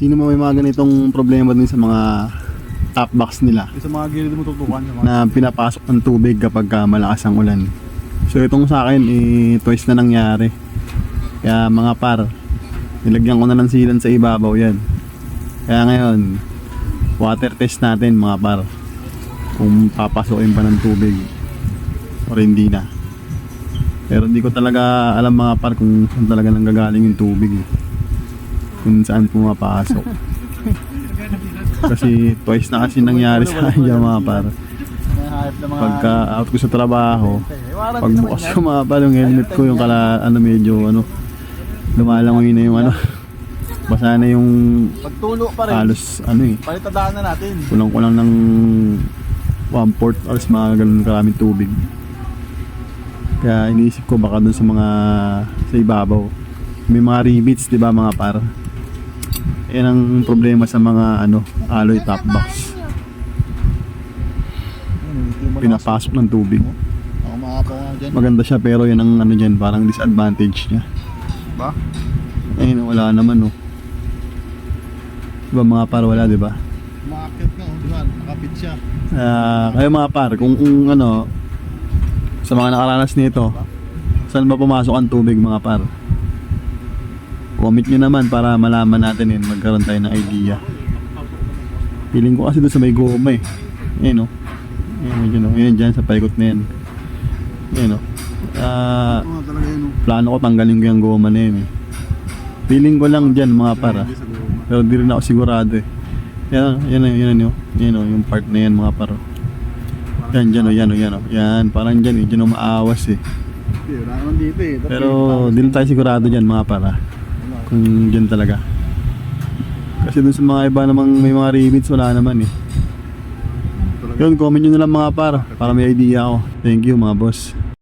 Sino mo may mga ganitong problema din sa mga top box nila Sa mga gilid mo tutukan sa mga... na pinapasok ng tubig kapag malakas ang ulan. So itong sa akin, twice na nangyari. Kaya mga par, nilagyan ko na ng sealant sa ibabaw yan. Kaya ngayon, water test natin mga par, kung papasokin pa ng tubig o hindi na. Pero hindi ko talaga alam mga par kung saan talaga nanggagaling yung tubig, kung saan pumapasok. Kasi twice na kasi nangyari sa akin dyan mga par. Pagka out ko sa trabaho, pagbukas ko mga par, yung helmet ko, yung medyo lumalangoy na yung basa na yung Pagtulo pa rin, halos palitadaan na natin. kulang ng 1/4 oras mga ganun karaming tubig. Kaya iniisip ko baka dun sa mga sa ibabaw may mga rivets, di ba mga par? Yan ang problema sa mga alloy top box, pinapasok ng tubig. Ako makapaw nga dyan. Maganda siya pero yan ang dyan, parang disadvantage niya. Ba? Ayun, wala naman diba mga par, wala diba? Umakit nga, diba? Nakapit siya. Kayo mga par, kung sa mga nakaranas nito, saan ba pumasok ang tubig mga par? Comment nyo naman para malaman natin yun, magkaroon tayo ng idea. Feeling ko kasi doon sa may goma Ayun Ayun dyan sa paikot na yan. Ayun Talaga yun. plano ko tanggalin ko yung goma na yun Feeling ko lang dyan mga par pero di rin ako sigurado Yan yung part na yan mga par. Yan parang dyan umaawas Wala naman dito pero di lang tayo sigurado dyan mga par kung dyan talaga. Kasi dun sa mga iba namang may mga rivets wala naman Yun, comment nyo na lang mga par para may idea ako. Thank you mga boss.